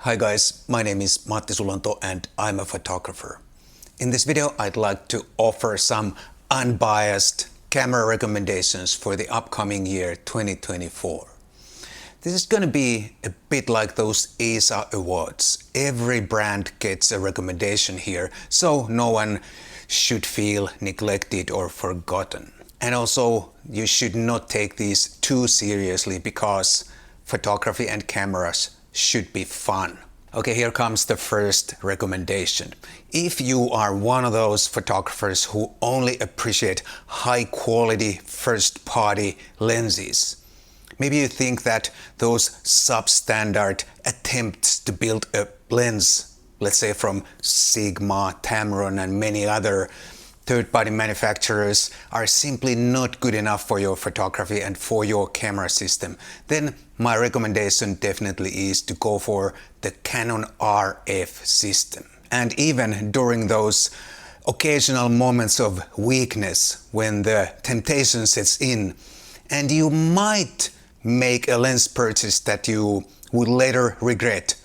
Hi guys, my name is Matti Sulanto and I'm a photographer. In this video I'd like to offer some unbiased camera recommendations for the upcoming year 2024. This is going to be a bit like those ESA awards. Every brand gets a recommendation here, so no one should feel neglected or forgotten. And also, you should not take these too seriously because photography and cameras should be fun. Okay, here comes the first recommendation. If you are one of those photographers who only appreciate high quality first-party lenses, maybe you think that those substandard attempts to build a lens, let's say from Sigma, Tamron and many other third-party manufacturers, are simply not good enough for your photography and for your camera system, then my recommendation definitely is to go for the Canon RF system. And even during those occasional moments of weakness when the temptation sets in and you might make a lens purchase that you would later regret,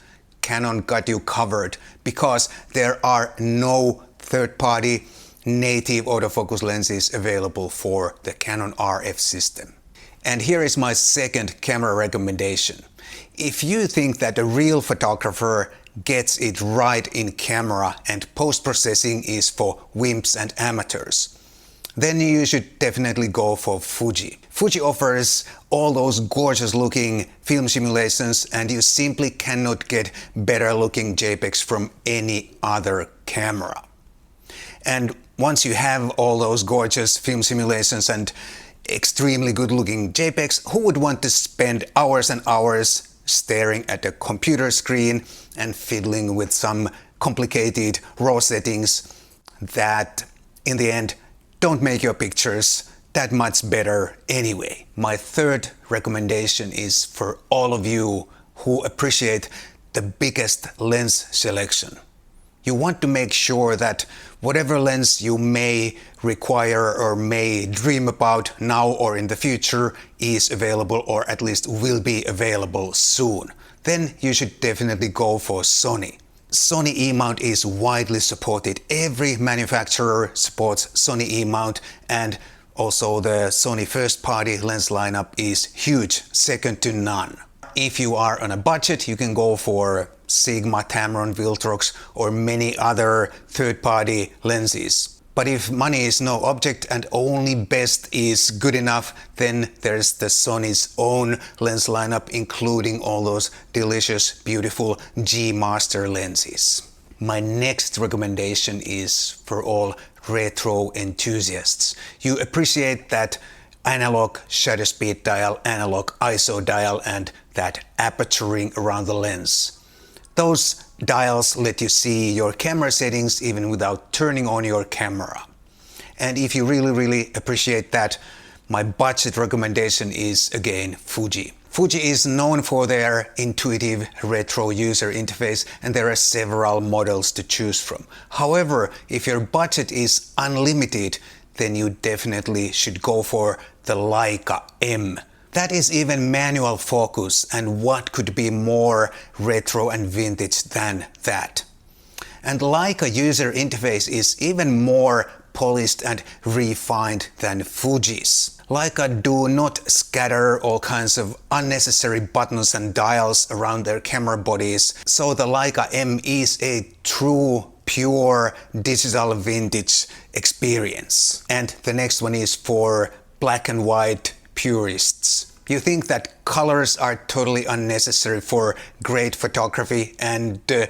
Canon got you covered because there are no third-party native autofocus lenses available for the Canon RF system. And here is my second camera recommendation. If you think that a real photographer gets it right in camera and post-processing is for wimps and amateurs, then you should definitely go for Fuji. Fuji offers all those gorgeous looking film simulations and you simply cannot get better looking JPEGs from any other camera. And once you have all those gorgeous film simulations and extremely good looking JPEGs, who would want to spend hours and hours staring at a computer screen and fiddling with some complicated RAW settings that in the end don't make your pictures that much better anyway? My third recommendation is for all of you who appreciate the biggest lens selection. You want to make sure that whatever lens you may require or may dream about now or in the future is available or at least will be available soon. Then you should definitely go for Sony. Sony E-mount is widely supported. Every manufacturer supports Sony E-mount and also the Sony first-party lens lineup is huge, second to none. If you are on a budget, you can go for Sigma, Tamron, Viltrox or many other third-party lenses. But if money is no object and only best is good enough, then there's the Sony's own lens lineup, including all those delicious, beautiful G Master lenses. My next recommendation is for all retro enthusiasts. You appreciate that analog shutter speed dial, analog ISO dial and that aperturing around the lens. Those dials let you see your camera settings even without turning on your camera. And if you really appreciate that, my budget recommendation is again Fuji. Fuji is known for their intuitive retro user interface and there are several models to choose from. However, if your budget is unlimited, then you definitely should go for the Leica M. That is even manual focus, and what could be more retro and vintage than that? And Leica user interface is even more polished and refined than Fuji's. Leica do not scatter all kinds of unnecessary buttons and dials around their camera bodies, so the Leica M is a true pure digital vintage experience. And the next one is for black and white purists. You think that colors are totally unnecessary for great photography and the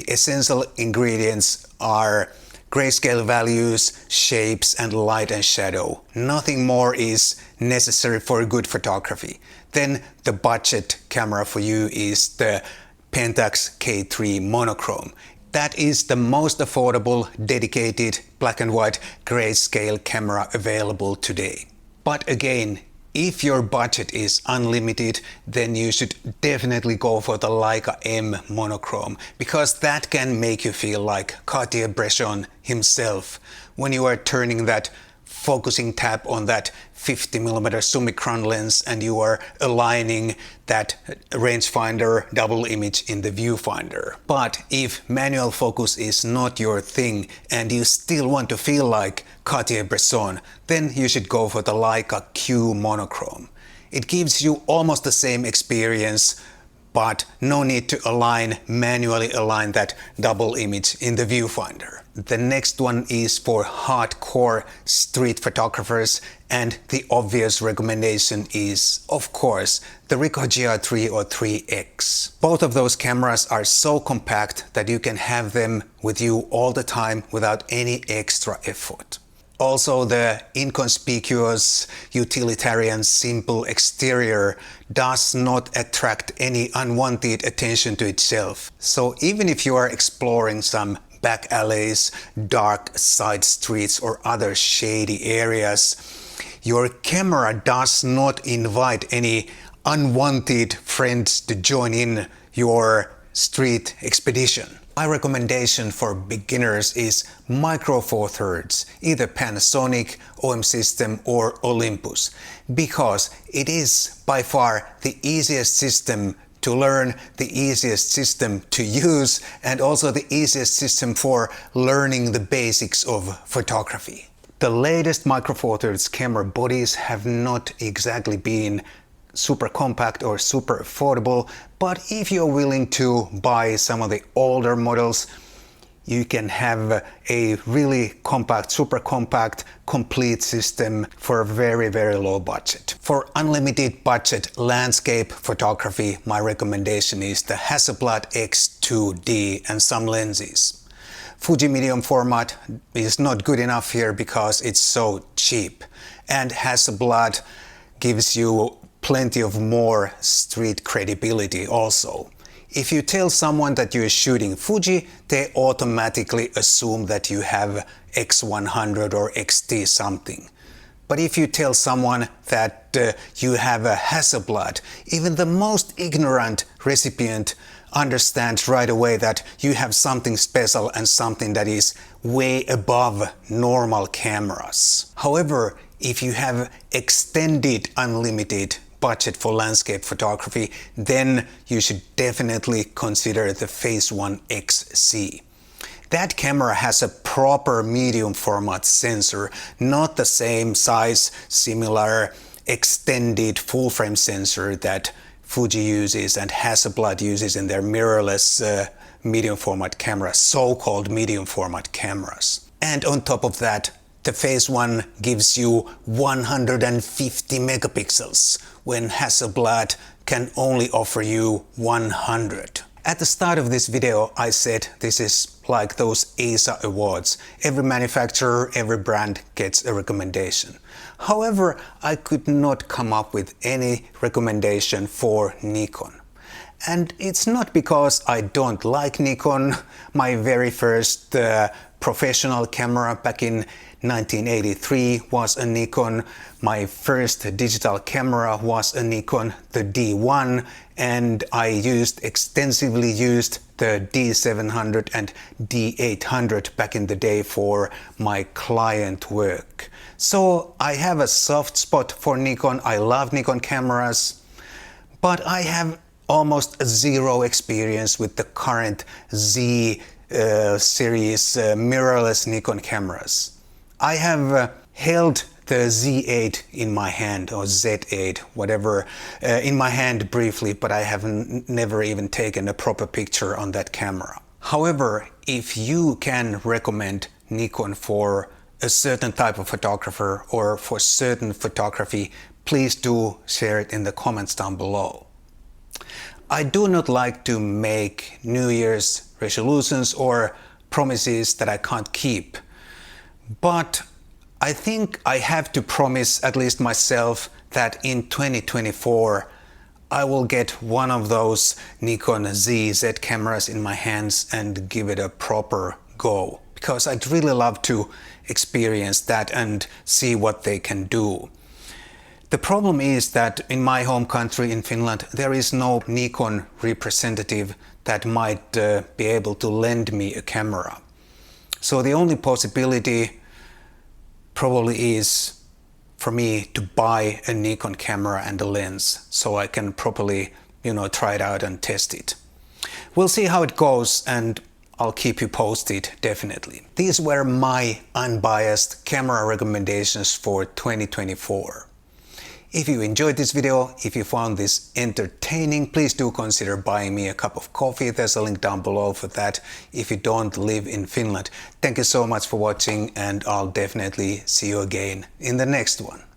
essential ingredients are grayscale values, shapes and light and shadow. Nothing more is necessary for good photography. Then the budget camera for you is the Pentax K3 monochrome. That is the most affordable, dedicated black and white grayscale camera available today. But again, if your budget is unlimited, then you should definitely go for the Leica M monochrome, because that can make you feel like Cartier-Bresson himself when you are turning that focusing tab on that 50mm Summicron lens and you are aligning that rangefinder double image in the viewfinder. But if manual focus is not your thing and you still want to feel like Cartier-Bresson, then you should go for the Leica Q monochrome. It gives you almost the same experience, but no need to manually align that double image in the viewfinder. The next one is for hardcore street photographers, and the obvious recommendation is, of course, the Ricoh GR3 or 3X. Both of those cameras are so compact that you can have them with you all the time without any extra effort. Also, the inconspicuous, utilitarian, simple exterior does not attract any unwanted attention to itself. So even if you are exploring some back alleys, dark side streets or other shady areas, your camera does not invite any unwanted friends to join in your street expedition. My recommendation for beginners is Micro Four Thirds, either Panasonic, OM System or Olympus, because it is by far the easiest system to learn, the easiest system to use, and also the easiest system for learning the basics of photography. The latest Micro Four Thirds camera bodies have not exactly been super compact or super affordable, but if you're willing to buy some of the older models, you can have a really compact, super compact, complete system for a very, very low budget. For unlimited budget landscape photography, my recommendation is the Hasselblad X2D and some lenses. Fuji medium format is not good enough here because it's so cheap, and Hasselblad gives you plenty of more street credibility also. If you tell someone that you're shooting Fuji, they automatically assume that you have X100 or XT something. But if you tell someone that you have a Hasselblad, even the most ignorant recipient understands right away that you have something special and something that is way above normal cameras. However, if you have extended unlimited budget for landscape photography, then you should definitely consider the Phase 1 XC. That camera has a proper medium format sensor, not the same size, similar extended full frame sensor that Fuji uses and Hasselblad uses in their mirrorless medium format cameras, so-called medium format cameras. And on top of that, the Phase 1 gives you 150 megapixels, when Hasselblad can only offer you 100. At the start of this video, I said this is like those ASA awards. Every manufacturer, every brand gets a recommendation. However, I could not come up with any recommendation for Nikon. And it's not because I don't like Nikon. My very first professional camera back in 1983 was a Nikon. My first digital camera was a Nikon, the D1, and I extensively used the D700 and D800 back in the day for my client work. So I have a soft spot for Nikon. I love Nikon cameras, but I have almost zero experience with the current Z series mirrorless Nikon cameras. I have held the Z8 in my hand, or Z8, whatever, in my hand briefly, but I have never even taken a proper picture on that camera. However, if you can recommend Nikon for a certain type of photographer or for certain photography, please do share it in the comments down below. I do not like to make New Year's resolutions or promises that I can't keep. But I think I have to promise, at least myself, that in 2024 I will get one of those Nikon Z cameras in my hands and give it a proper go. Because I'd really love to experience that and see what they can do. The problem is that in my home country, in Finland, there is no Nikon representative that might be able to lend me a camera. So the only possibility probably is for me to buy a Nikon camera and a lens so I can properly, try it out and test it. We'll see how it goes, and I'll keep you posted definitely. These were my unbiased camera recommendations for 2024. If you enjoyed this video, if you found this entertaining, please do consider buying me a cup of coffee. There's a link down below for that if you don't live in Finland. Thank you so much for watching, and I'll definitely see you again in the next one.